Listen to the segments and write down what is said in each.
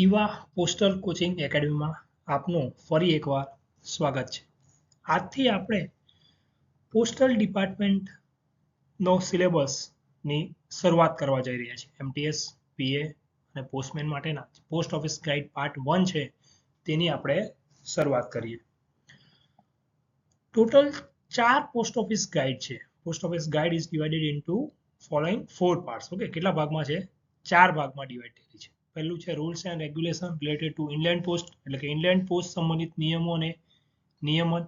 Eva postal coaching એકેડમીમાં આપનું ફરી એકવાર સ્વાગત છે. આજથી આપણે પોસ્ટલ ડિપાર્ટમેન્ટનો સિલેબસની શરૂઆત કરવા જઈ રહ્યા છીએ. એમટીએસ, પીએ અને પોસ્ટમેન માટેના પોસ્ટ ઓફિસ ગાઈડ પાર્ટ 1 છે તેની આપણે શરૂઆત કરીએ. ટોટલ 4 પોસ્ટ ઓફિસ ગાઈડ છે. Post office guide is divided into following 4 parts. Okay, કેટલા ભાગમાં છે? 4 ભાગમાં ડિવાઇડ થયેલી છે. પહેલું છે rules and regulation related to inland post, એટલે કે ઇનલેન્ડ પોસ્ટ સંબંધિત નિયમો અને નિયમન.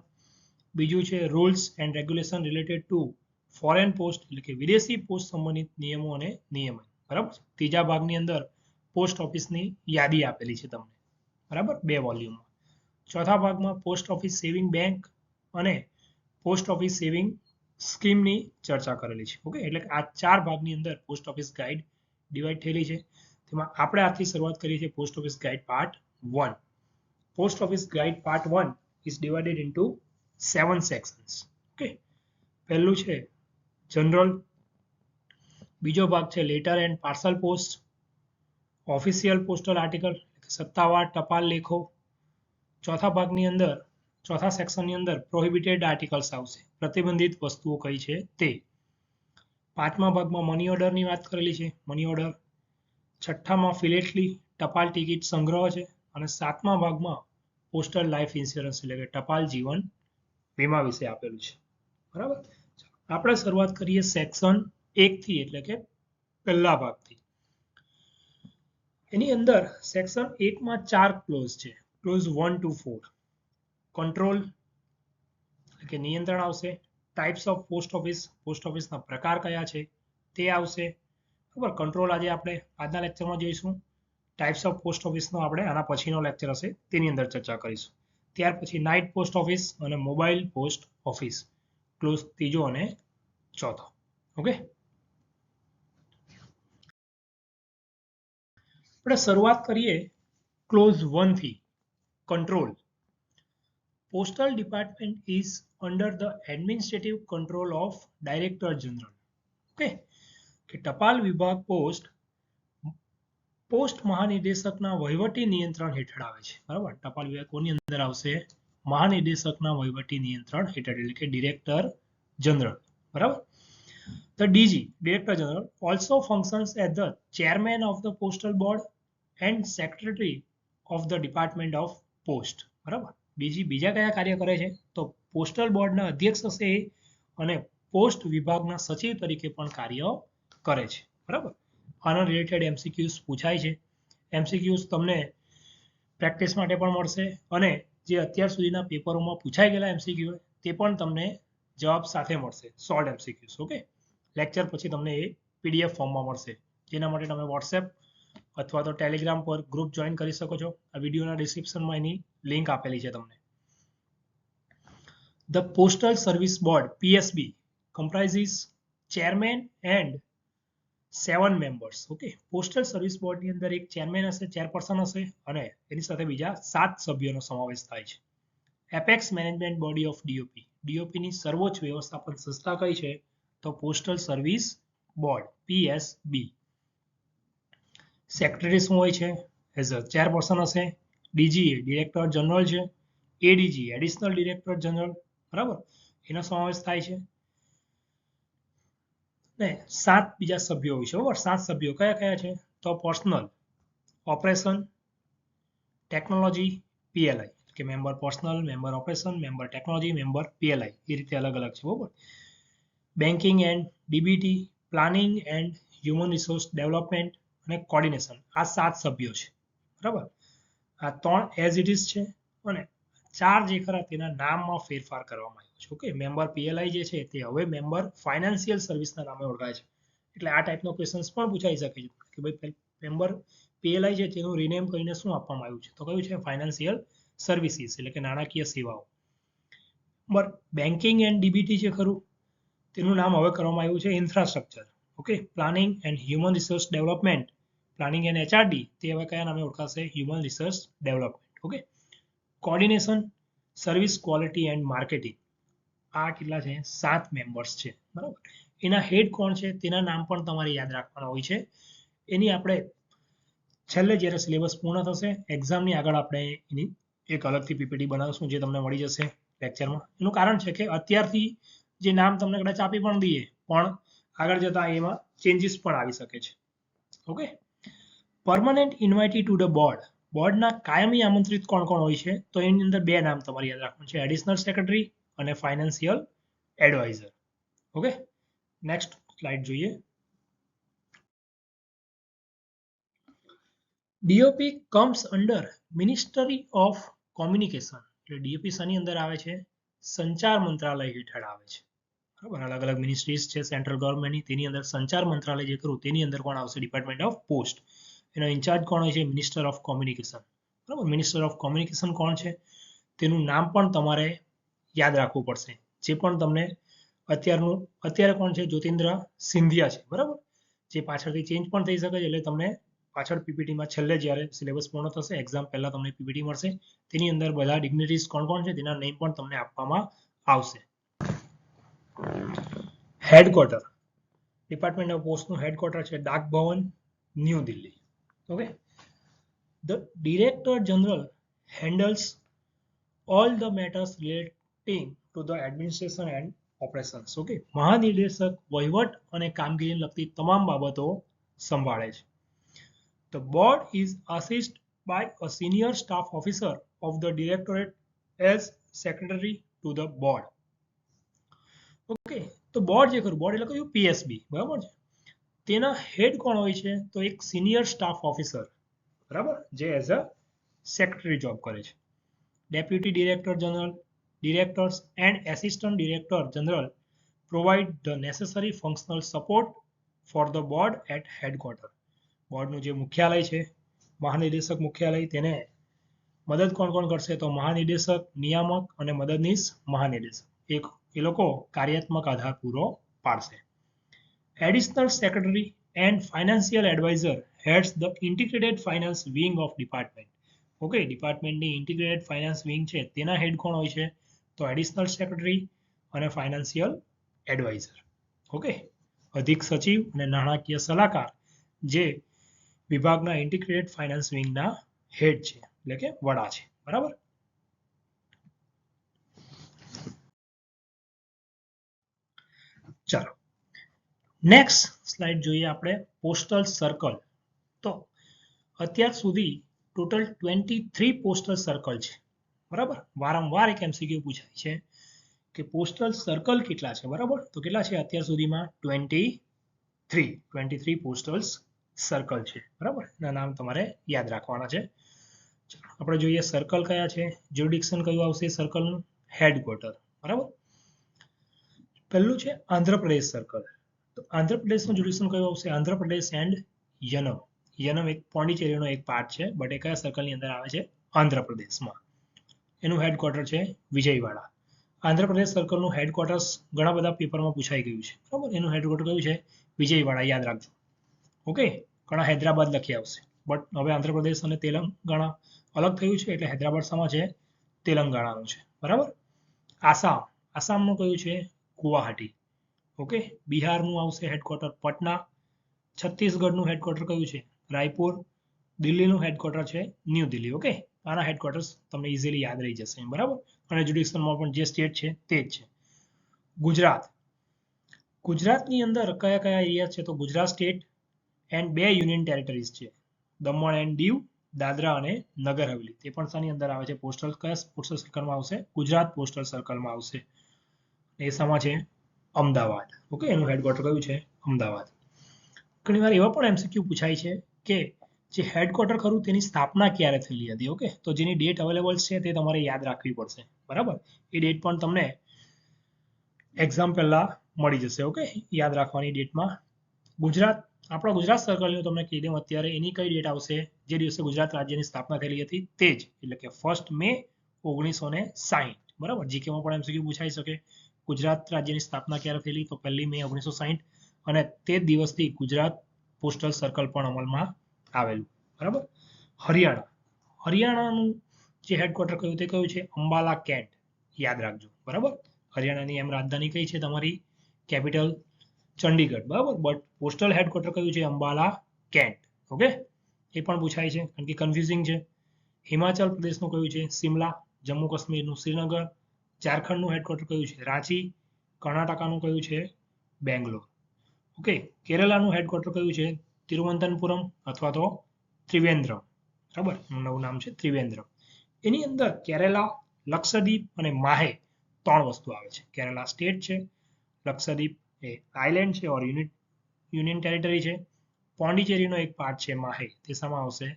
બીજું છે rules and regulation related to foreign post, એટલે કે વિદેશી પોસ્ટ સંબંધિત નિયમો અને નિયમન. બરાબર. ત્રીજા ભાગની અંદર પોસ્ટ ઓફિસની યાદી આપેલી છે તમને, બરાબર, 2 વોલ્યુમમાં. ચોથા ભાગમાં પોસ્ટ ઓફિસ સેવિંગ બેંક અને પોસ્ટ ઓફિસ સેવિંગ સ્કીમની ચર્ચા કરેલી છે. ઓકે, એટલે આ 4 ભાગની અંદર પોસ્ટ ઓફિસ ગાઈડ ડિવાઈડ થયેલી છે. તેમાં આપણે આજથી શરૂઆત કરીએ છીએ post office guide part 1. Post office guide part 1 is divided into 7 sections. Okay, પહેલું છે જનરલ, બીજો ભાગ છે letter and parcel post, official postal article, સત્તાવાર ટપાલ લેખો. ચોથા ભાગની અંદર ચોથા સેક્શનની અંદર પ્રોહિબિટેડ આર્ટિકલ્સ આવશે, પ્રતિબંધિત વસ્તુઓ કઈ છે તે. પાંચમા ભાગમાં મની ઓર્ડરની વાત કરેલી છે, મની ઓર્ડર. છઠ્ઠામાં ફિલેટલી ટપાલ ટિકિટ સંગ્રહ છે અને સાતમા ભાગમાં પોસ્ટલ લાઈફ ઇન્સ્યોરન્સ એટલે કે ટપાલ જીવન વીમા વિશે આપેલું છે. બરાબર. આપણે શરૂઆત કરીએ સેક્શન 1 થી, એટલે કે પહેલા ભાગથી. એની અંદર સેક્શન 1 માં 4 ક્લોઝ છે. ક્લોઝ 1 to 4 કંટ્રોલ એટલે કે નિયંત્રણ આવશે. Types of post office, post ઓફિસના પ્રકાર કયા છે તે આવશે. બરાબર. કંટ્રોલ આજે આપણે આજના લેક્ચરમાં જોઈશું. ટાઈપ્સ ઓફ પોસ્ટ ઓફિસનો આપણે આના પછીનો લેક્ચર હશે તેની અંદર ચર્ચા કરીશું. ત્યાર પછી નાઇટ પોસ્ટ ઓફિસ અને મોબાઈલ પોસ્ટ ઓફિસ, ક્લોઝ ત્રીજો અને ચોથો. ઓકે, આપણે શરૂઆત કરીએ ક્લોઝ 1 થી. Control. Postal Department is under the administrative control of Director General. Okay, કે ટપાલ વિભાગ પોસ્ટ મહાનિદેશકના વહીવટી નિયંત્રણ હેઠળ આવે છે. બરાબર. ટપાલ વિભાગ કોની અંદર આવશે? મહાનિદેશકના વહીવટી નિયંત્રણ હેઠળ, એટલે કે ડિરેક્ટર જનરલ. બરાબર. The DG, Director General, also functions as the chairman of the postal board and secretary of the Department of Post. બરાબર. ડીજી બીજા કયા કાર્ય કરે છે? તો પોસ્ટલ બોર્ડના અધ્યક્ષ હશે અને પોસ્ટ વિભાગના સચિવ તરીકે પણ કાર્ય કરે છે. બરાબર. આના રિલેટેડ એમસીક્યુઝ પૂછાય છે. એમસીક્યુઝ તમને પ્રેક્ટિસ માટે પણ મળશે અને જે અત્યાર સુધીના પેપરોમાં પૂછાઈ ગયેલા એમસીક્યુ તે પણ તમને જવાબ સાથે મળશે, સોલ્ડ એમસીક્યુઝ. ઓકે, લેક્ચર પછી તમને એ પીડીએફ ફોર્મમાં મળશે, જેના માટે તમે વોટ્સએપ અથવા તો ટેલિગ્રામ પર ગ્રુપ જોઈન કરી શકો છો. આ વિડીયોના ડિસ્ક્રિપ્શનમાં એની લિંક આપેલી છે તમને. The Postal Service Board PSB comprises chairman and 7 members. Okay, postal service બોર્ડની અંદર એક ચેરમેન હશે, ચેરપર્સન હશે અને એની સાથે બીજા 7 સભ્યોનો સમાવેશ થાય છે. Apex management body of DOP, ડીઓપીની સર્વોચ્ચ વ્યવસ્થાપન સંસ્થા કઈ છે? તો postal service board PSB. Secretary શું હોય છે? એઝ અ ચેરપર્સન હશે. ડીજી ડિરેક્ટર જનરલ છે. ADG additional director general. બરાબર, એનો સમાવેશ થાય છે. ને 7 બીજા સભ્યો હોય છે. બરાબર. 7 સભ્યો કયા કયા છે? તો પર્સનલ, ઓપરેશન, ટેકનોલોજી, પીએલઆઈ, કે member personal, member operation, member technology, member PLI, એ રીતે અલગ અલગ છે. બરાબર. Banking and DBT, planning and human resource development અને કોર્ડિનેશન, આ 7 સભ્યો છે. બરાબર. આ 3 એઝ ઇટ ઇઝ છે અને 4 જે ખરા તેના નામમાં ફેરફાર કરવામાં આવ્યો છે. ઓકે, મેમ્બર પીએલઆઈ જે છે તે હવે મેમ્બર ફાઇનાન્શિયલ સર્વિસના નામે ઓળખાય છે. એટલે આ ટાઈપનો ક્વેશ્ચન્સ પણ પૂછાઈ શકે છે કે ભાઈ મેમ્બર પીએલઆઈ છે તેનું રિનેમ કરીને શું આપવામાં આવ્યું છે? તો કયું છે? ફાઇનાન્શિયલ સર્વિસીસ, એટલે કે નાણાકીય સેવાઓ. બરાબર. બેન્કિંગ એન્ડ ડીબીટી છે ખરું, તેનું નામ હવે કરવામાં આવ્યું છે infrastructure. Okay, planning and human resource development, planning and HRD, તે હવે કયા નામે ઓળખાશે? Human resource development. Okay, coordination, service quality and marketing. આ કેટલા છે? 7 મેમ્બર્સ છે. બરાબર. એના હેડ કોણ છે તેના નામ પણ તમારે યાદ રાખવાના હોય છે. એની આપણે છેલ્લે જ્યારે સિલેબસ પૂર્ણ થશે એક્ઝામની આગળ આપણે એની એક અલગથી પીપીટી બનાવશું જે તમને મળી જશે લેક્ચરમાં. એનું કારણ છે કે અત્યારથી જે નામ તમને કદાચ આપી પણ દઈએ પણ આગળ જતા એમાં ચેન્જીસ પણ આવી શકે છે. Okay, permanent invitee to the board. બોર્ડના કાયમી આમંત્રિત કોણ કોણ હોય છે? તો એની અંદર બે નામ તમારે યાદ રાખવાનું છે, એડિશનલ સેક્રેટરી અને financial adviser. Okay, next slide જોઈએ. DOP comes under ministry of communication. એટલે ડીઓપી શાની અંદર આવે છે? સંચાર મંત્રાલય હેઠળ આવે છે. બરાબર, અલગ અલગ મિનિસ્ટ્રીઝ છે સેન્ટ્રલ ગવર્મેન્ટની, તેની અંદર સંચાર મંત્રાલય જે કરું તેની અંદર કોણ આવશે? Department of post. એનો ઇન્ચાર્જ કોણ હોય છે? Minister of communication. બરાબર, મિનિસ્ટર ઓફ કોમ્યુનિકેશન કોણ છે? તેનું નામ પણ તમારે યાદ રાખવું પડશે. જે પણ તમને અત્યારે કોણ છે? જ્યોતિન્દ્ર સિંધિયા છે. બરાબર, જે પાછળથી ચેન્જ પણ થઈ શકે છે, એટલે તમને પાછળ પીપીટીમાં છેલ્લે જ્યારે સિલેબસ પૂર્ણ થશે એક્ઝામ પહેલા તમને પીપીટી મળશે, તેની અંદર બધા ડિગ્નિટીઝ કોણ કોણ છે તેના નેમ પણ તમને આપવામાં આવશે. હેડક્વાર્ટર, ડિપાર્ટમેન્ટ ઓફ પોસ્ટનું હેડક્વાર્ટર છે Dak Bhavan, new Delhi. Okay, the director general handles all the matters relating to the administration and operations. Okay, મહાનિર્દેશક વહીવટ અને કામગીરીને લગતી તમામ બાબતો સંભાળે છે. The board is assisted by a senior staff officer of the directorate as secretary to the board. Okay, તો બોર્ડ જે ખરું, બોર્ડ એટલે કયું? પીએસબી. બરાબર છે, તેના હેડ કોણ હોય છે? તો એક સિનિયર સ્ટાફ ઓફિસર. બરાબર, જે એઝ અ સેક્રેટરી જોબ કરે છે. Deputy Director General, Directors and Assistant Director General provide the necessary functional support for the board at headquarters. બોર્ડનું જે મુખ્યાલય છે, મહાનિદેશક મુખ્યાલય, તેને મદદ કોણ કોણ કરશે? તો મહાનિદેશક, નિયામક અને મદદનીશ મહાનિદેશક. એ લોકો કાર્યાત્મક આધાર પૂરો પાડશે. Additional secretary and financial adviser heads the integrated finance wing of department. Okay, ડિપાર્ટમેન્ટની ઇન્ટિગ્રેટેડ ફાઇનાન્સ વિંગ છે તેના હેડ કોણ હોય છે? તો એડિશનલ સેક્રેટરી અને ફાઇનાન્શિયલ એડવાઇઝર. ઓકે, અધિક સચિવ અને નાણાકીય સલાહકાર જે વિભાગના ઇન્ટિગ્રેટેડ ફાઇનાન્સ વિંગના હેડ છે, એટલે કે વડા છે. બરાબર, ચાલો નેક્સ્ટ સ્લાઇડ જોઈએ આપણે. Postal circle. તો અત્યાર સુધી ટોટલ 23 પોસ્ટલ સર્કલ છે. બરાબર, વારંવાર એક એમસીક્યુ પૂછાય છે કે પોસ્ટલ સર્કલ કેટલા છે? બરાબર, તો કેટલા છે અત્યાર સુધીમાં? 23 પોસ્ટલ સર્કલ છે. બરાબર, એના નામ તમારે યાદ રાખવાના છે. આપણે જોઈએ સર્કલ કયા છે, જ્યુરિડિક્શન કયું આવશે સર્કલનું? હેડક્વાર્ટર. બરાબર, પહેલું છે આંધ્રપ્રદેશ સર્કલ. તો આંધ્રપ્રદેશનું જ્યુરિડિક્શન કયું આવશે? આંધ્રપ્રદેશ એન્ડ યનમ. યનમ એક પોંડિચેરીનો એક પાર્ટ છે, બટ એ કયા સર્કલની અંદર આવે છે? આંધ્રપ્રદેશમાં. એનું હેડક્વાર્ટર છે વિજયવાડા. આંધ્રપ્રદેશ સર્કલનું હેડક્વાર્ટર્સ ઘણા બધા પેપરમાં પૂછાઈ ગયું છે. બરાબર, એનું હેડક્વાર્ટર કયું છે? વિજયવાડા. યાદ રાખજો. ઓકે, ઘણા હૈદરાબાદ લખી આવશે, બટ હવે આંધ્રપ્રદેશ અને તેલંગાણા અલગ થયું છે, એટલે હૈદરાબાદ શામાં છે? તેલંગાણાનું છે. બરાબર, આસામનું કયું છે? ગુવાહાટી. ઓકે, બિહારનું આવશે હેડક્વાર્ટર પટના. છત્તીસગઢનું હેડક્વાર્ટર કયું છે? રાયપુર. દિલ્હીનું હેડક્વાર્ટર છે ન્યૂ દિલ્હી. ઓકે, આના હેડક્વાર્ટર્સ તમને ઇઝીલી યાદ રહી જશે. બરાબર, અને જ્યુડિશનમાં પણ જે સ્ટેટ છે તે જ છે. ગુજરાતની અંદર કયા કયા એરિયા છે? તો Gujarat state and 2 union territories છે, દમણ એન્ડ દીવ, દાદરા અને નગર હવેલી. તે પણ શાની અંદર આવે છે? પોસ્ટલ. કયા પોસ્ટલ સર્કલમાં આવશે? ગુજરાત પોસ્ટલ સર્કલમાં આવશે. એ શામાં છે? અમદાવાદ. ઓકે, એનું હેડક્વાર્ટર કયું છે? અમદાવાદ. ઘણીવાર એવા પણ એમસીક્યુ પૂછાય છે કે જે હેડક્વાર્ટર ખરું તેની સ્થાપના ક્યારે થયેલી હતી? ઓકે, તો જેની ડેટ અવેલેબલ છે તે તમારે યાદ રાખવી પડશે. બરાબર, એ ડેટ પણ તમને એક્ઝામ પહેલા મળી જશે. ઓકે, યાદ રાખવાની ડેટમાં આપણા ગુજરાત સર્કલનું તમને કહી દઉં અત્યારે એની કઈ ડેટ આવશે? જે દિવસે ગુજરાત રાજ્યની સ્થાપના થયેલી હતી તે જ, એટલે કે 1 મે 1960. બરાબર, જીકેમાં પણ એમસીક્યુ પૂછાઈ શકે. ગુજરાત રાજ્યની સ્થાપના ક્યારે થયેલી? તો 1 મે 1960. અને તે દિવસથી ગુજરાત પોસ્ટલ સર્કલ પણ અમલમાં આવેલું. બરાબર, હરિયાણાનું જે હેડક્વાર્ટર કયું તે કયું છે? અંબાલા કેન્ટ. યાદ રાખજો. બરાબર, હરિયાણાની એમ રાજધાની કઈ છે તમારી? કેપિટલ ચંડીગઢ. બરાબર, બટ પોસ્ટલ હેડક્વાર્ટર કયું છે? અંબાલા કેન્ટ. ઓકે, એ પણ પૂછાય છે કારણ કે કન્ફ્યુઝિંગ છે. હિમાચલ પ્રદેશનું કયું છે શિમલા, જમ્મુ કાશ્મીરનું શ્રીનગર, ઝારખંડનું હેડક્વાર્ટર કયું છે રાંચી, કર્ણાટકાનું કયું છે બેંગ્લોર. ઓકે, કેરલાનું હેડક્વાર્ટર કયું છે તિરુવનંતપુરમ અથવા તો ત્રિવેન્દ્રમ. બરાબર, નવું નામ છે ત્રિવેન્દ્રમ. એની અંદર કેરલા, લક્ષદ્વીપ અને માહે 3 વસ્તુ આવે છે. કેરલા સ્ટેટ છે, લક્ષદ્વીપ એ આઇલેન્ડ છે ઓર યુનિયન ટેરિટરી છે, પોંડિચેરીનો એક પાર્ટ છે માહે, તે શામાં આવશે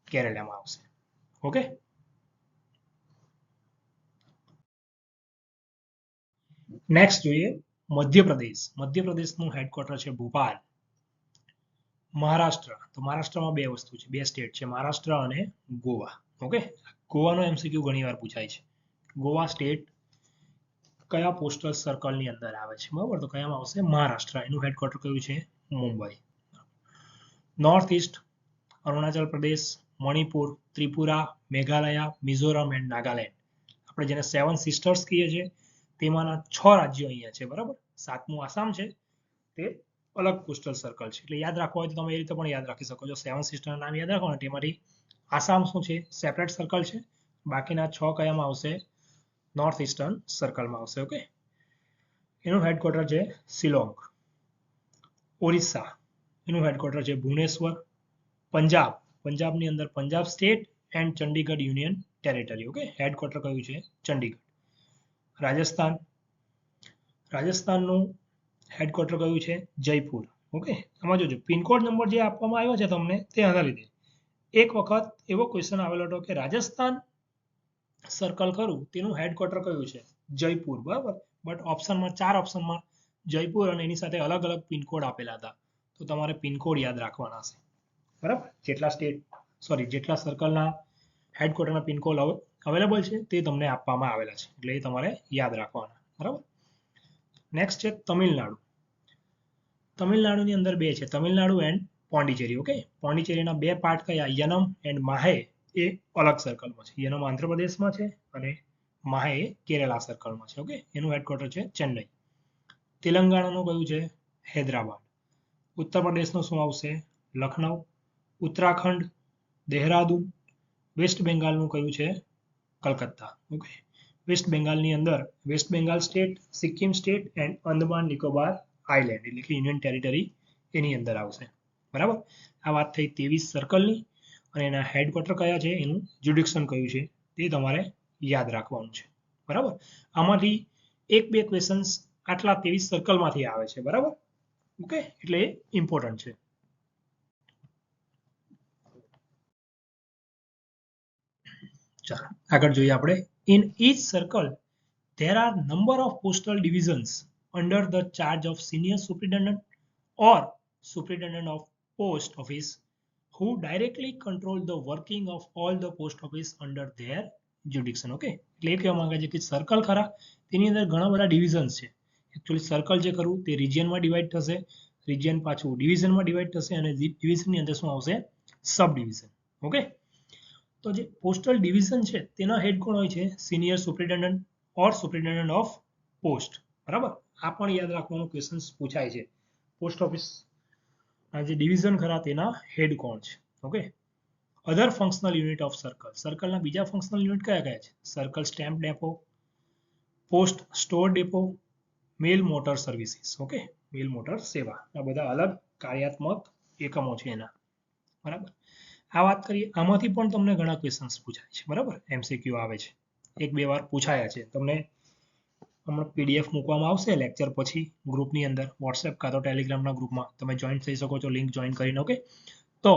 કેરલામાં આવશે. ઓકે, નેક્સ્ટ જોઈએ મધ્યપ્રદેશ. મધ્યપ્રદેશનું હેડક્વાર્ટર છે ભોપાલ. મહારાષ્ટ્ર, તો મહારાષ્ટ્રમાં 2 વસ્તુ છે, 2 સ્ટેટ છે મહારાષ્ટ્ર અને ગોવા. ઓકે, ગોવાનો એમસીક્યુ ઘણીવાર પૂછાય છે. ગોવા સ્ટેટ કયા પોસ્ટલ સર્કલની અંદર આવે છે? બરાબર, તો કયામાં આવશે મહારાષ્ટ્ર. એનું હેડક્વાર્ટર કયું છે Mumbai. North East Arunachal Pradesh, Manipur, Tripura, Meghalaya, Mizoram and Nagaland. આપણે જેને 7 સિસ્ટર્સ કહીએ છીએ તેમાંના 6 રાજ્યો અહીંયા છે. બરાબર, 7મું આસામ છે, તે અલગ પોસ્ટલ સર્કલ છે. એટલે યાદ રાખવા હોય તો તમે એ રીતે પણ યાદ રાખી શકો છો. 7 સિસ્ટરના નામ યાદ રાખો ને તેમાંથી આસામ શું છે સેપરેટ સર્કલ છે, બાકીના 6 કયામાં આવશે નોર્થ ઈસ્ટર્ન સર્કલમાં આવશે. ઓકે, એનું હેડક્વાર્ટર છે શિલોંગ. ઓરિસ્સા, એનું હેડક્વાર્ટર છે ભુવનેશ્વર. પંજાબ, પંજાબની અંદર Punjab state and Chandigarh union territory. Okay, headquarter કયું છે ચંડીગઢ. રાજસ્થાન, રાજસ્થાનનું હેડક્વાર્ટર કયું છે જયપુર. ઓકે, આમાં જોજો પિનકોડ નંબર જે આપવામાં આવ્યો છે તમને તે આના લીધે એક વખત એવો ક્વેશ્ચન આવેલો હતો કે રાજસ્થાન સર્કલ કરું તેનું હેડક્વાર્ટર કયું છે જયપુર. બરાબર, બટ ઓપ્શનમાં 4 ઓપ્શનમાં જયપુર અને એની સાથે અલગ અલગ પિનકોડ આપેલા હતા, તો તમારે પિનકોડ યાદ રાખવાના છે. બરાબર, જેટલા સર્કલના હેડક્વાર્ટરના પિનકોડ અવેલેબલ છે તે તમને આપવામાં આવેલા છે, એટલે એ તમારે યાદ રાખવાના. બરાબર, નેક્સ્ટ છે તમિલનાડુ. તમિલનાડુની અંદર 2 છે, તમિલનાડુ એન્ડ પોંડિચેરી. ઓકે, પોંડિચેરીના 2 પાર્ટ કયા યનમ એન્ડ માહે એ અલગ સર્કલમાં છે. યનમ આંધ્રપ્રદેશમાં છે અને માહે એ કેરલા સર્કલમાં છે. ઓકે, એનું હેડક્વાર્ટર છે ચેન્નઈ. તેલંગાણાનું કયું છે હૈદરાબાદ. ઉત્તર પ્રદેશનું શું આવશે લખનઉ. ઉત્તરાખંડ દેહરાદૂન. વેસ્ટ બેંગાલનું કયું છે કલકત્તા. ઓકે, વેસ્ટ બેંગાલની અંદર West Bengal state, Sikkim state and Andaman Nicobar island એટલે કે યુનિયન ટેરિટરી એની અંદર આવશે. બરાબર, આ વાત થઈ 23 સર્કલની અને એના હેડક્વાર્ટર કયા છે, એનું જ્યુડિક્શન કયું છે તે તમારે યાદ રાખવાનું છે. બરાબર, આમાંથી 1-2 ક્વેશ્ચન્સ આટલા 23 સર્કલમાંથી આવે છે. બરાબર, ઓકે, એટલે એ ઇમ્પોર્ટન્ટ છે. ચાલો આગળ જોઈએ આપણે. In each circle there are number of postal divisions under the charge of senior superintendent or superintendent of post office who directly control the working of all the post office under their jurisdiction. Okay, એટલે એ કહેવા માંગે છે કે circle ખરા તેની અંદર ઘણા બધા ડિવિઝન્સ છે. એકચ્યુઅલી સર્કલ જે કરું તે રિજિયનમાં ડિવાઈડ થશે, રિજિયન પાછું ડિવિઝનમાં ડિવાઈડ થશે અને ડિવિઝનની અંદર શું આવશે સબ ડિવિઝન. ઓકે, તો જે પોસ્ટલ ડિવિઝન છે તેના હેડ કોણ હોય છે senior superintendent or superintendent of post. બરાબર, આ પણ યાદ રાખવાનું ક્વેશ્ચન પૂછાય છે. પોસ્ટ ઓફિસ આ જે ડિવિઝન ખરા તેના હેડ કોણ છે. Okay, other functional unit of circle. સર્કલના બીજા ફંક્શનલ યુનિટ કયા કયા છે circle stamp depot, post store depot, mail motor services. Okay, mail motor સેવા, આ બધા અલગ કાર્યાત્મક એકમો છે એના. બરાબર, આ વાત કરીએ આમાંથી પણ તમને ઘણા ક્વેશ્ચન્સ પૂછાય છે. બરાબર, એમસીક્યુ આવે છે, 1-2 વાર પૂછાયા છે. તમને હમણાં પીડીએફ મૂકવામાં આવશે લેક્ચર પછી ગ્રુપની અંદર, વોટ્સએપ કાં તો ટેલિગ્રામના ગ્રુપમાં તમે જોઈન થઈ શકો છો લિંક જોઈન કરીને. ઓકે, તો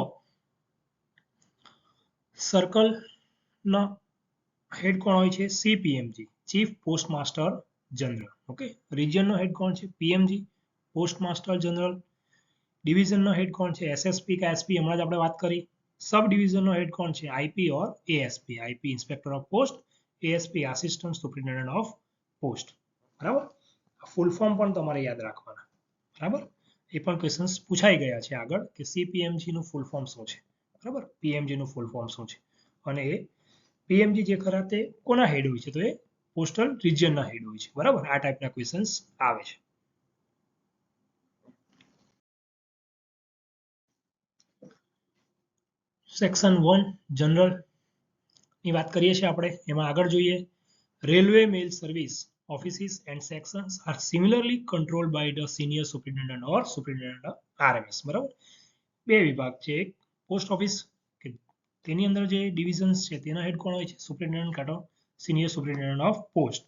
સર્કલના હેડ કોણ હોય છે CPMG, chief post master general. Okay, રિજિયનનો હેડ કોણ છે પીએમજી, પોસ્ટ માસ્ટર જનરલ. ડિવિઝનનો હેડ કોણ છે એસએસપી કે એસપી, હમણાં જ આપણે વાત કરી. सब डिवीजन हेड कौन है आईपी और ASP. IP inspector of post, ASP assistant superintendent of post. बराबर, फूल फॉर्म पण તમારે યાદ રાખવાના. બરાબર, એ પણ ક્વેશ્ચન્સ પૂછાઈ ગયા છે આગળ કે સીપીએમજી નું ફૂલ ફોર્મ શું છે. બરાબર, પીએમજી નું ફૂલ ફોર્મ શું છે અને એ પીએમજી જે ખરા તે કોના હેડ હોય છે તો એ પોસ્ટલ રિજિયનના હેડ હોય છે. બરાબર, આ ટાઈપના ક્વેશ્ચન્સ આવે છે. સેક્શન 1 જનરલ ની વાત કરીએ છીએ આપણે. એમાં આગળ જોઈએ, railway mail service offices and sections are similarly controlled by the senior superintendent or superintendent of RMS. બરાબર, બે વિભાગ છે. એક પોસ્ટ ઓફિસ કે તેની અંદર જે ડિવિઝન્સ છે તેના હેડ કોણ હોય છે? સુપરિન્ટેન્ડન્ટ કાં તો સિનિયર સુપરિન્ટેન્ડન્ટ ઓફ પોસ્ટ.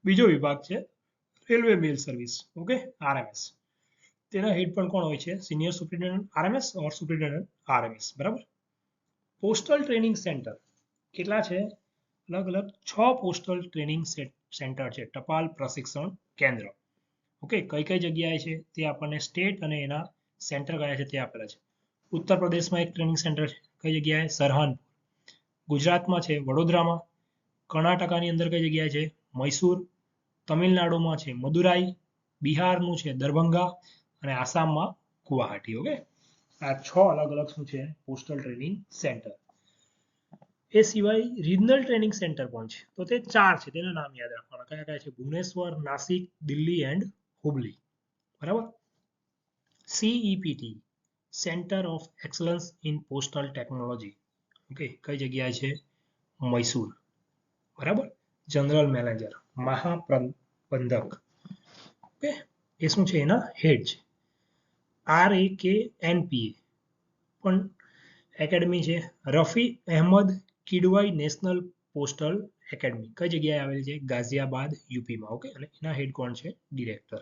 બીજો વિભાગ છે railway mail service, okay, RMS. તેના હેડ પણ કોણ હોય છે? સિનિયર સુપરિન્ટેન્ડન્ટ RMS ઓર સુપરિન્ટેન્ડન્ટ RMS. બરાબર. પોસ્ટલ ટ્રેનિંગ સેન્ટર કેટલા છે? અલગ અલગ 6 પોસ્ટલ ટ્રેનિંગ સેન્ટર છે, ટપાલ પ્રશિક્ષણ કેન્દ્ર. ઓકે, કઈ કઈ જગ્યાએ છે તે આપણને સ્ટેટ અને એના સેન્ટર કયા છે તે આપેલા છે. ઉત્તર પ્રદેશમાં એક ટ્રેનિંગ સેન્ટર છે, કઈ જગ્યાએ? સરહનપુર. ગુજરાતમાં છે વડોદરામાં. કર્ણાટકાની અંદર કઈ જગ્યાએ છે? મૈસૂર. તમિલનાડુમાં છે મદુરાઈ. બિહારનું છે દરભંગા અને આસામમાં ગુવાહાટી. ઓકે, આ 6 અલગ અલગ શું છે? Postal training centre. એ સિવાય રિજનલ ટ્રેનિંગ સેન્ટર પણ છે, તો તે 4 છે. તેના નામ યાદ રાખવાના. કયા કયા છે? ભુવનેશ્વર, નાસિક, દિલ્હી એન્ડ હુબલી. બરાબર. CEPT centre of excellence in postal technology. Okay, કઈ જગ્યાએ છે? મૈસૂર. બરાબર. જનરલ મેનેજર, મહાપ્રબંધક. ઓકે, એ શું છે? એના હેડ છે. RAKNPA પણ એકેડમી છે. Rafi Ahmed Kidwai national postal academy કઈ જગ્યાએ આવેલી છે? ગાઝિયાબાદ, યુપીમાં. ઓકે, અને એના હેડ કોણ છે? ડિરેક્ટર.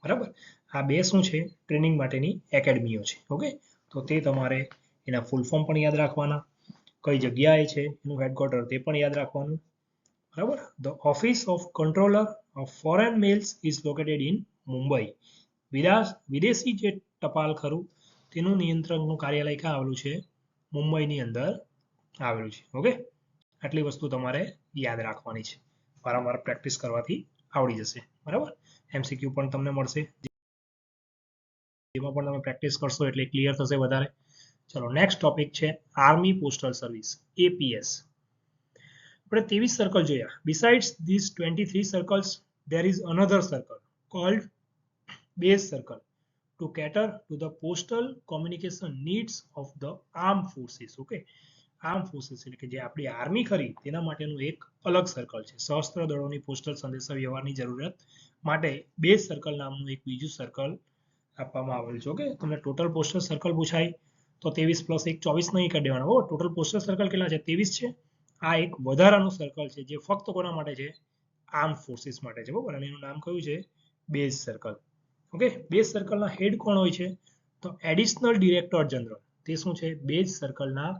બરાબર. આ બે શું છે? ટ્રેનિંગ માટેની એકેડમીઓ છે. ઓકે, તો તે તમારે એના ફૂલ ફોર્મ પણ યાદ રાખવાના, કઈ જગ્યાએ છે એનું હેડક્વાર્ટર તે પણ યાદ રાખવાનું. બરાબર. The office of controller of foreign mails is located in Mumbai. વિદેશી જે ટપાલ ખરું તેનું નિયંત્રણનું કાર્યાલય ક્યાં આવેલું છે? મુંબઈની અંદર આવેલું છે. ઓકે, આટલી વસ્તુ તમારે યાદ રાખવાની છે. વારંવાર પ્રેક્ટિસ કરવાથી આવડી જશે. બરાબર. MCQ પણ તમને મળશે, એમાં પણ તમે પ્રેક્ટિસ કરશો એટલે ક્લિયર થશે વધારે. ચલો, નેક્સ્ટ ટોપિક છે આર્મી પોસ્ટલ સર્વિસ, APS. આપણે 23 સર્કલ જોયા. Besides this 23 circles there is another circle called base circle to cater to the postal communication needs of the armed forces. Okay, arm forces એટલે કે જે આપણી army ખરી તેના માટેનું એક અલગ સર્કલ છે. સશસ્ત્ર દળોની પોસ્ટલ સંદેશા વ્યવહારની જરૂરિયાત માટે બેઝ સર્કલ નામનું એક બીજું સર્કલ આપવામાં આવેલું છે. ઓકે, તમને ટોટલ પોસ્ટલ સર્કલ પૂછાય તો 23 + 1 24 નહીં કરી દેવાના. ટોટલ પોસ્ટલ સર્કલ કેટલા છે? 23 છે. આ એક વધારાનું સર્કલ છે જે ફક્ત કોના માટે છે? આર્મ ફોર્સિસ માટે છે. બરાબર, અને એનું નામ કયું છે? Base circle. ઓકે, બેઝ સર્કલના હેડ કોણ હોય છે? તો એડિશનલ ડિરેક્ટર જનરલ. તે શું છે? બેઝ સર્કલના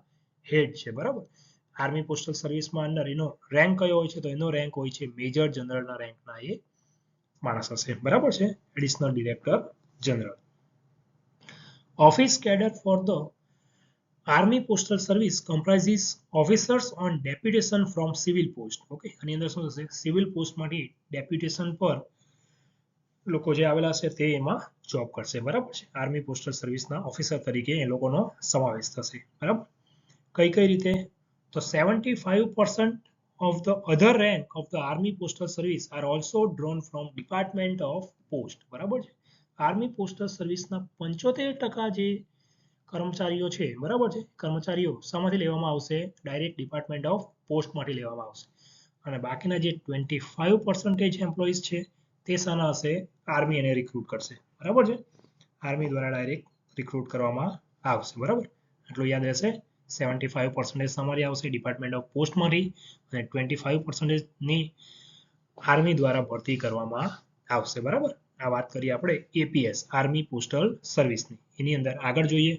હેડ છે. બરાબર. આર્મી પોસ્ટલ સર્વિસમાં અંદર એનો રેન્ક કયો હોય છે? તો એનો રેન્ક હોય છે મેજર જનરલના રેન્કના એ માણસ હશે. બરાબર છે, additional director general. Office cadre for the army postal service comprises officers on deputation from civil post. Okay, આની અંદર શું થશે? સિવિલ પોસ્ટમાંથી ડેપ્યુટેશન પર લોકો જે આવેલા છે તે એમાં જોબ કરશે. બરાબર છે. આર્મી પોસ્ટલ સર્વિસના ઓફિસર તરીકે એ લોકોનો સમાવેશ થશે. બરાબર. કઈ કઈ રીતે? તો 75% of the other rank of the army postal service are also drawn from department of post. બરાબર છે. આર્મી પોસ્ટલ સર્વિસના 75% જે કર્મચારીઓ છે, બરાબર છે, કર્મચારીઓ શામાંથી લેવામાં આવશે? ડાયરેક્ટ ડિપાર્ટમેન્ટ ઓફ પોસ્ટમાંથી લેવામાં આવશે. અને બાકીના જે 25% એમ્પ્લોઈઝ છે તે શાના હશે? આર્મી એને રિક્રુટ કરશે. બરાબર છે. આર્મી દ્વારા ડાયરેક્ટ રિક્રુટ કરવામાં આવશે. બરાબર, એટલું યાદ રહેશે. 75% તમારી આવશે ડિપાર્ટમેન્ટ ઓફ પોસ્ટમાંથી અને 25% ની આર્મી દ્વારા ભરતી કરવામાં આવશે. બરાબર. આ વાત કરીએ આપણે APS, આર્મી પોસ્ટલ સર્વિસની. એની અંદર આગળ જોઈએ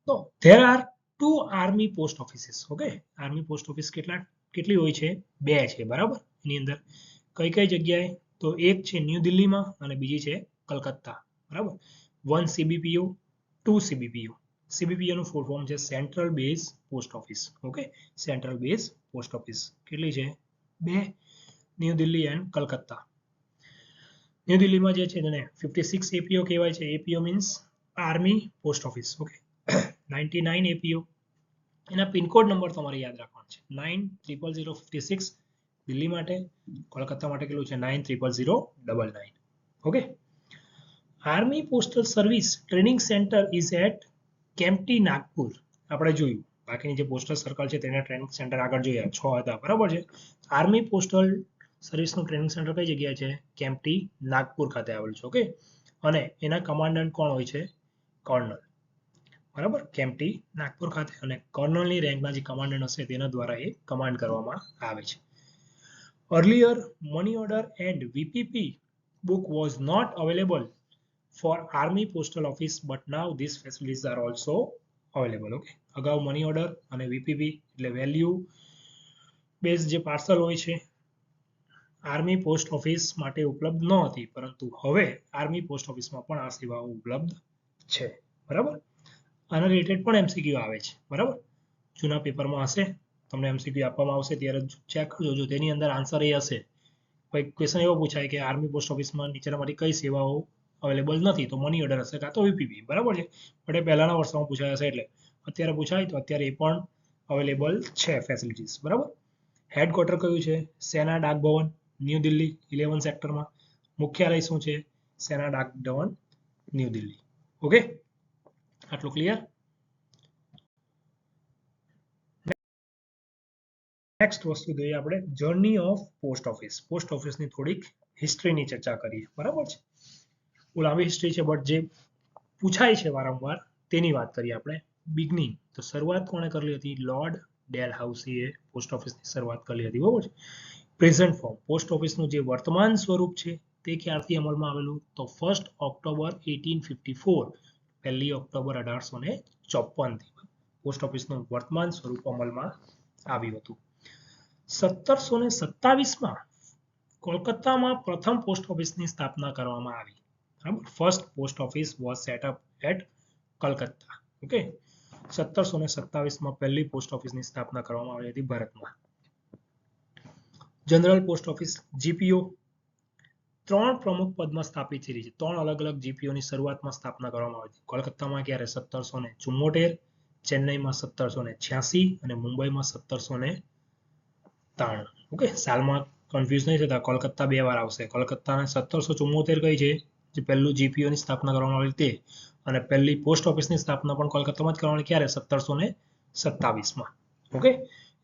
તો there are 2 army post offices. Okay, army post office કેટલી હોય છે? 2 છે. બરાબર. એની અંદર કઈ કઈ જગ્યાએ? તો એક છે ન્યૂ દિલ્હીમાં અને બીજી છે કલકત્તા. બરાબર. 1 CBPO, 2 CBPO. CBPO નું ફૂલ ફોર્મ છે central base post office. Okay, central base post office કેટલી છે? 2, new Delhi and Calcutta. New દિલ્હીમાં જે છે તેને 56 APO કહેવાય છે. APO means army post office. Okay, 99 APO. એના પિનકોડ નંબર તમારે યાદ રાખવાનો છે. 900056 દિલ્હી માટે, કોલકાતા માટે કેટલું છે? 900099. Okay, army postal service training centre is at Kamptee Nagpur. આપણે જોયું બાકીની જે પોસ્ટલ સર્કલ છે તેના ટ્રેનિંગ સેન્ટર આગળ જોયા 6 હતા, બરાબર છે. આર્મી પોસ્ટલ સર્વિસનું ટ્રેનિંગ સેન્ટર કઈ જગ્યાએ છે? કેમ્પટી નાગપુર ખાતે આવેલું છે. ઓકે, અને એના કમાન્ડન્ટ કોણ હોય છે? કર્નલ. બરાબર, કેમ્પટી નાગપુર ખાતે, અને કર્નલની રેન્કના જે કમાન્ડન્ટ હશે તેના દ્વારા એ કમાન્ડ કરવામાં આવે છે. Earlier, money order and VPP book was not available for Army Postal Office, but now these facilities are also available. Okay, અગાઉ મની ઓર્ડર અને વીપીપી એટલે વેલ્યુ બેઝ જે પાર્સલ હોય છે આર્મી પોસ્ટ ઓફિસ માટે ઉપલબ્ધ ન હતી, પરંતુ હવે આર્મી પોસ્ટ ઓફિસમાં પણ આ સેવાઓ ઉપલબ્ધ છે. બરાબર, આના રિલેટેડ પણ એમસીક્યુ આવે છે. બરાબર, જૂના પેપરમાં હશે, તમને એમસીક્યુ આપવામાં આવશે ત્યારે ચેક કરજો. જો તેની અંદર આન્સર એ હશે, કોઈ ક્વેશ્ચન એવો પૂછાય કે આર્મી પોસ્ટ ઓફિસમાં નીચેનામાંથી કઈ સેવાઓ અવેલેબલ નથી, તો મની ઓર્ડર હશે કાં તો વીપીપી. બરાબર છે, બટ એ પહેલાના વર્ષોમાં પૂછાય હશે, એટલે અત્યારે પૂછાય તો અત્યારે એ પણ અવેલેબલ છે ફેસિલિટીઝ. બરાબર, હેડક્વાર્ટર કયું છે? સેના ડાક ભવન, ન્યૂ દિલ્હી 11 સેક્ટરમાં. મુખ્યાલય શું છે? સેના ડાક ભવન, ન્યૂ દિલ્હી. ઓકે, આટલું ક્લિયર? નેક્સ્ટ વસ્તુ જોઈએ આપણે journey of post office. Post ઓફિસની થોડીક હિસ્ટ્રીની ચર્ચા કરીએ. બરાબર છે, બહુ લાંબી હિસ્ટ્રી છે, બટ જે પૂછાય છે વારંવાર તેની વાત કરીએ આપણે. બિગનિંગ, તો શરૂઆત કોણે કરેલી હતી? લોર્ડ ડેલહાઉસીએ પોસ્ટ ઓફિસની શરૂઆત કરેલી હતી. બરાબર છે. પ્રેઝન્ટ ફોર્મ, પોસ્ટ ઓફિસનું જે વર્તમાન સ્વરૂપ છે તે ક્યારથી અમલમાં આવેલું? તો 1 ઓક્ટોબર 1854, 1 ઓક્ટોબર 1854 થી પોસ્ટ ઓફિસનું વર્તમાન સ્વરૂપ અમલમાં આવ્યું હતું. 1727માં કોલકાતામાં પ્રથમ પોસ્ટ ઓફિસની સ્થાપના કરવામાં આવી. બરાબર, first post office was set up at Calcutta. Okay, 1727માં પહેલી પોસ્ટ ઓફિસની સ્થાપના કરવામાં આવી હતી ભારતમાં. જનરલ પોસ્ટ ઓફિસ જીપીઓ 3 પ્રમુખ પદમાં સ્થાપિત થઈ છે. 3 અલગ અલગ જીપીઓની શરૂઆતમાં સ્થાપના કરવામાં આવી હતી. કોલકાતામાં ક્યારે? 1774, ચેન્નઈમાં 1786 અને મુંબઈમાં 1793. ઓકે, સાલમાં કન્ફ્યુઝ નહીં થતા, કોલકાતા 2 વાર આવશે. કોલકાતાને 1774 કઈ છે જે પહેલું જીપીઓની સ્થાપના કરવામાં આવી તે, અને પહેલી પોસ્ટ ઓફિસની સ્થાપના પણ કોલકાતામાં જ કરવાની. ક્યારે? 1727માં. ઓકે,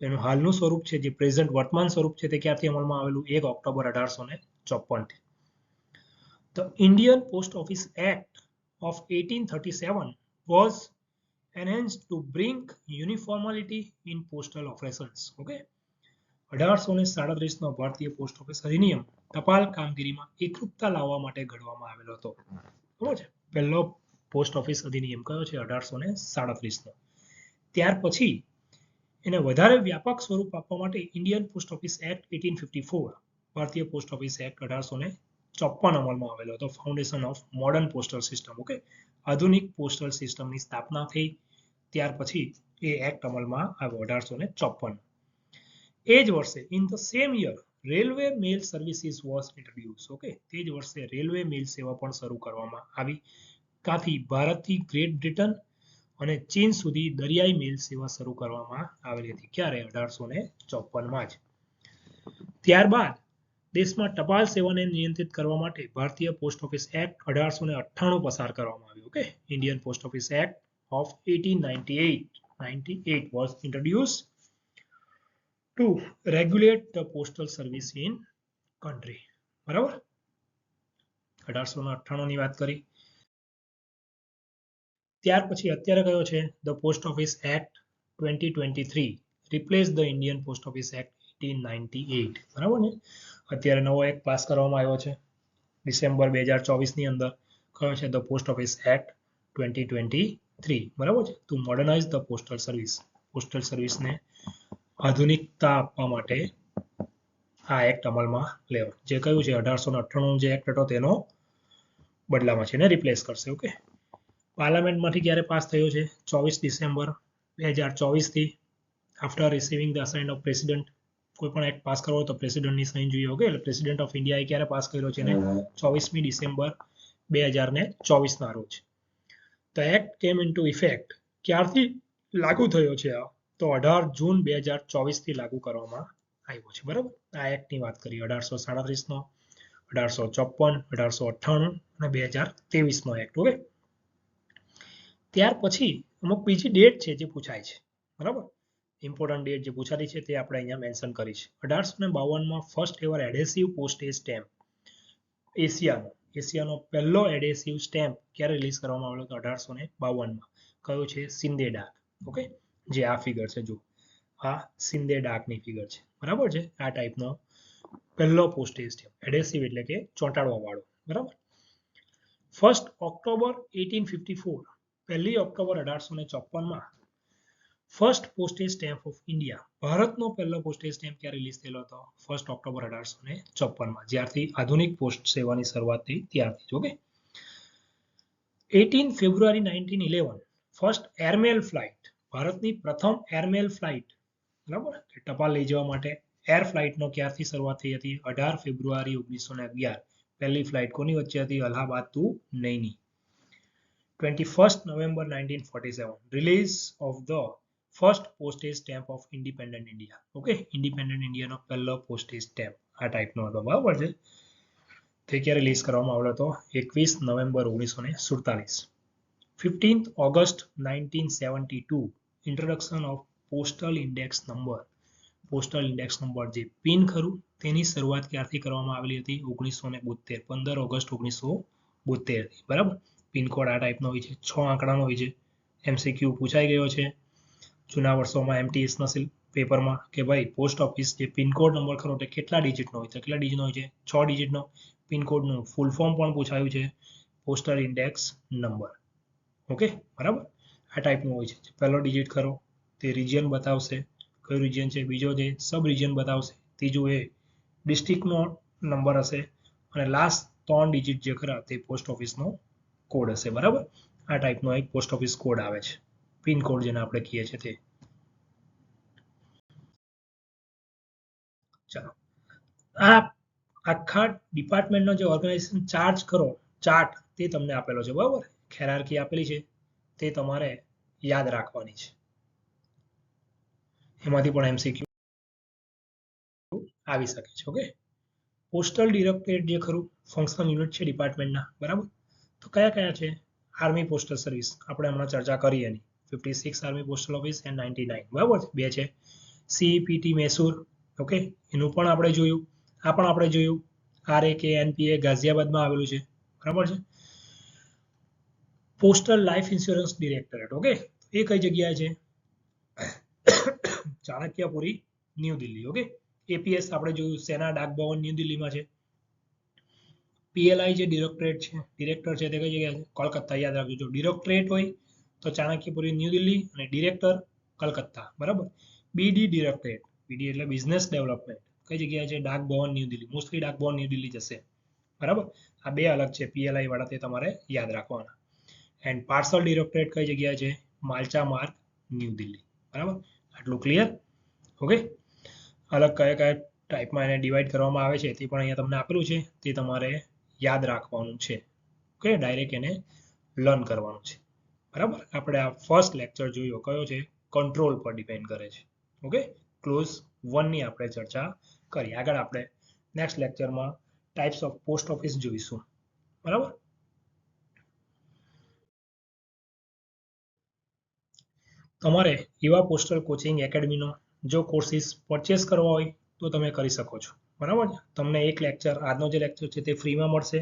એનું હાલનું સ્વરૂપ છે જે પ્રેઝન્ટ વર્તમાન સ્વરૂપ છે તે ક્યારથી અમલમાં આવેલું? 1 ઓક્ટોબર 1854 થી. The Indian Post Office Act of 1837 was enhanced to bring uniformity in postal operations. Okay, 1837નો ભારતીય પોસ્ટ ઓફિસ અધિનિયમ ટપાલ કામગીરીમાં એકરૂપતા લાવવા માટે ઘડવામાં આવેલો હતો. બરાબર છે, પહેલો પોસ્ટ ઓફિસ અધિનિયમ કયો છે? 1837નો. ત્યાર પછી એને વધારે વ્યાપક સ્વરૂપ આપવા માટે ઇન્ડિયન પોસ્ટ ઓફિસ એક્ટ 1854, ભારતીય પોસ્ટ ઓફિસ એક્ટ 1854 અમલમાં આવેલો હતો. Foundation of modern postal system. Okay, આધુનિક પોસ્ટલ સિસ્ટમની સ્થાપના થઈ ત્યાર પછી એ એક્ટ અમલમાં આવ્યો 1854. એ જ વર્ષે in the same year railway mail services was introduce. Okay, તે જ વર્ષે રેલવે મેલ સેવા પણ શરૂ કરવામાં આવી. કાથી? ભારતથી ગ્રેટ બ્રિટન અને ચીન સુધી દરિયાઈ મેલ સેવા શરૂ કરવામાં આવેલી હતી. ક્યારે? 1854માં જ. ત્યારબાદ દેશમાં ટપાલ સેવાને નિયંત્રિત કરવા માટે ભારતીય પોસ્ટ ઓફિસ એક્ટ 1898 પસાર કરવામાં આવ્યો. Okay, Indian post office act of 1898 was introduced to regulate the postal service in country. બરાબર, 1898 ની વાત કરી. ત્યાર પછી અત્યારે કયો છે? The post office act 2023 replace the Indian post office act 1898. બરાબર ને, અત્યારે નવો એક્ટ પાસ કરવામાં આવ્યો છે ડિસેમ્બર 2024 ની અંદર. કયો છે? The post office act 2023. બરાબર છે, to modernise the postal service. Postal સર્વિસને આધુનિકતા આપવા માટે આ એક્ટ અમલમાં લેવા. જે કયું છે? 1898 જે એક્ટ હતો તેનો બદલામાં છે ને રિપ્લેસ કરશે. ઓકે, પાર્લામેન્ટમાંથી ક્યારે પાસ થયો છે? 24 ડિસેમ્બર 2024 થી. After receiving the assign of president. કોઈ પણ એક્ટ પાસ કરવો તો પ્રેસિડેન્ટની સહી જોઈએ. ઓકે, એટલે પ્રેસિડેન્ટ ઓફ ઇન્ડિયાએ ક્યારે પાસ કર્યો છે? ને 24મી ડિસેમ્બર 2024 ના રોજ. ધ એક્ટ કેમ ઇન્ટુ ઇફેક્ટ. ક્યારથી લાગુ થયો છે આ? તો 18 જૂન 2024 થી લાગુ કરવામાં આવ્યો છે. બરાબર, આ એક્ટની વાત કરીએ 1837નો. 1854, 1898 અને 2023નો એક્ટ. ઓકે, ત્યાર પછી અમુક બીજી ડેટ છે જે પૂછાય છે, બરાબર. ઇમ્પોર્ટન્ટ ડેટ જે પૂછાતી છે તે આપણે અહીંયા મેન્શન કરી છે. 1852માં first ever adhesive postage stamp એશિયાનો પહેલો એડહેસિવ સ્ટેમ્પ ક્યારે રિલીઝ કરવામાં આવ્યો હતો? 1852માં. કયો છે? સિંદે ડાક. ઓકે, જે આ ફિગર છે, જો આ સિંદે ડાકની ફિગર છે, બરાબર છે. આ ટાઈપનો પહેલો પોસ્ટેજ સ્ટેમ્પ, એડહેસિવ એટલે કે ચોંટાડવા વાળો, બરાબર. 1 ઓક્ટોબર 1854, 1 ઓક્ટોબર 1854માં first postage stamp of India, ભારતનો પહેલો પોસ્ટેજ સ્ટેમ્પ ક્યારે રિલીઝ થયેલો હતો? 1 ઓક્ટોબર 1854માં, જ્યારથી આધુનિક પોસ્ટ સેવાની શરૂઆત થઈ ત્યારથી. ઓકે, 18 ફેબ્રુઆરી 1911 ફર્સ્ટ એરમેલ ફ્લાઇટ, ભારતની પ્રથમ એરમેલ ફ્લાઇટ, બરાબર, ટપાલ લઈ જવા માટે એર ફ્લાઇટનો ક્યારથી શરૂઆત થઈ હતી? 18 ફેબ્રુઆરી 1911. પહેલી ફ્લાઇટ કોની વચ્ચે હતી? Allahabad to Naini. 21 November 1947 release of the first postage stamp of independent India. Okay, independent ઇન્ડિયાનો પહેલો પોસ્ટેજ સ્ટેમ્પ આ ટાઈપનો હતો, બરાબર છે. તે ક્યારે રિલીઝ કરવામાં આવ્યો હતો? 21 November 1947. 15 August 1972 introduction of postal index number. Postal index number જે પિન ખરું તેની શરૂઆત ક્યારથી કરવામાં આવેલી હતી? 1972, 15 ઓગસ્ટ 1972, બરાબર. પિનકોડ આ ટાઈપનો હોય છે, 6 આંકડાનો હોય છે. MCQ પૂછાઈ ગયો છે જૂના વર્ષોમાં MTS પેપરમાં કે ભાઈ પોસ્ટ ઓફિસ જે પિનકોડ નંબર ખરો તે કેટલા ડિજિટનો હોય છે? કેટલા ડિજિટનો હોય છે? 6 ડિજિટનો. પિનકોડનું ફૂલ ફોર્મ પણ પૂછાયું છે, પોસ્ટલ ઇન્ડેક્સ નંબર. ઓકે, બરાબર. આ ટાઈપનું હોય છે. પહેલો ડિજિટ ખરો તે રિજિયન બતાવશે, કયું રિજિયન છે. બીજો જે સબ રિજિયન બતાવશે. ત્રીજું એ ડિસ્ટ્રિક્ટનો નંબર હશે અને લાસ્ટ 3 ડિજિટ જે ખરા તે પોસ્ટ ઓફિસનો કોડ હશે, બરાબર. આ ટાઈપનો એક પોસ્ટ ઓફિસ કોડ આવે છે, પિન કોડ જેને આપણે કહીએ છીએ તે. ચાલો, આ આખા ડિપાર્ટમેન્ટનો જે ઓર્ગેનાઇઝેશન ચાર્જ ખરો ચાર્ટ તે તમને આપેલો છે, બરાબર. હાયરાર્કી આપેલી છે તે તમારે યાદ રાખવાની છે. એમાંથી પણ MCQ આવી શકે છે. ઓકે, પોસ્ટલ ડિરેક્ટરેટ જે ખરું ફંક્શનલ યુનિટ છે ડિપાર્ટમેન્ટના, બરાબર. તો કયા કયા છે? આર્મી પોસ્ટલ સર્વિસ, આપણે હમણાં ચર્ચા કરી એની. 56 આર્મી પોસ્ટલ ઓફિસ એન્ડ 99, બરાબર. બે છે. CPT મૈસૂર, ઓકે, એનું પણ આપણે જોયું. આ પણ આપણે જોયું. RAKNPA ગાઝિયાબાદમાં આવેલું છે, બરાબર છે. Postal life insurance directorate, okay, એ કઈ જગ્યાએ છે? Chanakyapuri, new Delhi. Okay, APS આપણે જોયું સેના ડાક ભવન ન્યૂ દિલ્હીમાં છે. PLI જે ડિરેક્ટરેટ છે, ડિરેક્ટર છે તે કઈ જગ્યાએ છે? કોલકાતા. યાદ રાખજો, જો ડિરેક્ટરેટ હોય તો ચાણક્યપુરી ન્યૂ દિલ્હી અને ડિરેક્ટર કલકત્તા, બરાબર. BD ડિરેક્ટરેટ, BD એટલે બિઝનેસ ડેવલપમેન્ટ, કઈ જગ્યાએ છે? ડાક ભવન ન્યૂ દિલ્હી. મોસ્ટલી ડાક ભવન ન્યૂ દિલ્હી જશે, બરાબર. આ બે અલગ છે PLI વાળા, તે તમારે યાદ રાખવાના. એન્ડ પાર્સલ ડિરેક્ટરેટ કઈ જગ્યાએ છે? માલચા માર્ગ ન્યૂ દિલ્હી, બરાબર. આટલું ક્લિયર? ઓકે, અલગ કયા કયા ટાઈપમાં એને ડિવાઈડ કરવામાં આવે છે તે પણ અહીંયા તમને આપેલું છે, તે તમારે યાદ રાખવાનું છે. ઓકે, ડાયરેક્ટ એને લર્ન કરવાનું છે, બરાબર. આપણે આ ફર્સ્ટ લેક્ચર જોયો કયો છે? કંટ્રોલ પર ડિપેન્ડ કરે છે. ઓકે, ક્લોઝ 1 ની આપણે ચર્ચા કરી. આગળ આપણે નેક્સ્ટ લેક્ચરમાં ટાઈપ્સ ઓફ પોસ્ટ ઓફિસ જોઈશું, બરાબર. તમારે એવા પોસ્ટલ કોચિંગ એકેડમીનો જો કોર્સિસ પરચેસ કરવા હોય તો તમે કરી શકો છો, બરાબર. તમને એક લેક્ચર, આજનો જે લેક્ચર છે તે ફ્રીમાં મળશે.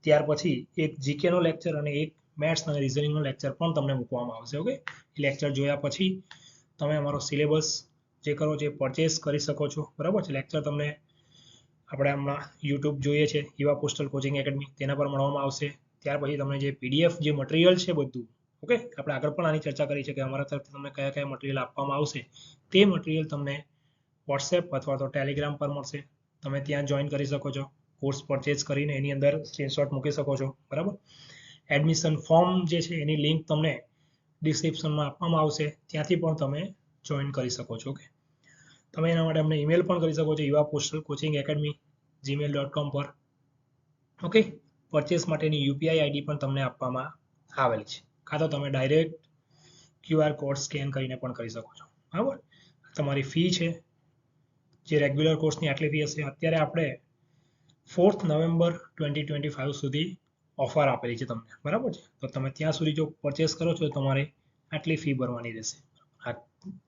ત્યાર પછી એક જીકેનો લેક્ચર અને એક મેથ્સ અને રિઝનિંગનો લેક્ચર પણ તમને મૂકવામાં આવશે. ઓકે, લેક્ચર જોયા પછી તમે અમારો સિલેબસ જે કરો છે પરચેસ કરી શકો છો, બરાબર છે. લેક્ચર તમને આપણે હમણાં YouTube જોઈએ છે એવા પોસ્ટલ કોચિંગ એકેડમી, તેના પર મળવામાં આવશે. ત્યાર પછી તમને જે PDF જે મટીરિયલ છે બધું, ઓકે, આપણે આગળ પણ આની ચર્ચા કરી છે કે અમારા તરફથી તમને કયા કયા મટીરિયલ આપવામાં આવશે, તે મટીરિયલ તમને WhatsApp અથવા તો Telegram પર મળશે. તમે ત્યાં જોઈન કરી શકો છો, કોર્સ પરચેસ કરીને એની અંદર સ્ક્રીનશોટ મૂકી શકો છો, બરાબર. એડમિશન ફોર્મ જે છે એની લિંક તમને ડિસ્ક્રિપ્શનમાં આપવામાં આવશે, ત્યાંથી પણ તમે જોઈન કરી શકો છો. ઓકે, તમે એના માટે અમને ઈમેલ પણ કરી શકો છો યુવા પોસ્ટલ કોચિંગ એકેડમી gmail.com પર. ઓકે, પરચેસ માટેની UPI ID પણ તમને આપવામાં આવેલી છે, કાં તો તમે ડાયરેક્ટ QR કોડ સ્કેન કરીને પણ કરી શકો છો, બરાબર. તમારી ફી છે જે રેગ્યુલર કોર્સની આટલી ફી હશે. અત્યારે આપણે 4th નવેમ્બર 2025 સુધી ઓફર આપેલી છે તમને, બરાબર છે. તો તમે ત્યાં સુધી જો પરચેસ કરો છો તો તમારે આટલી ફી ભરવાની રહેશે.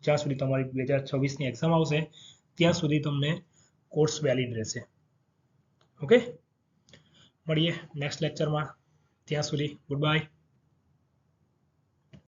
જ્યાં સુધી તમારી 2026ની એક્ઝામ આવશે ત્યાં સુધી તમને કોર્સ વેલિડ રહેશે. ઓકે, મળીએ નેક્સ્ટ લેક્ચરમાં. ત્યાં સુધી ગુડ બાય.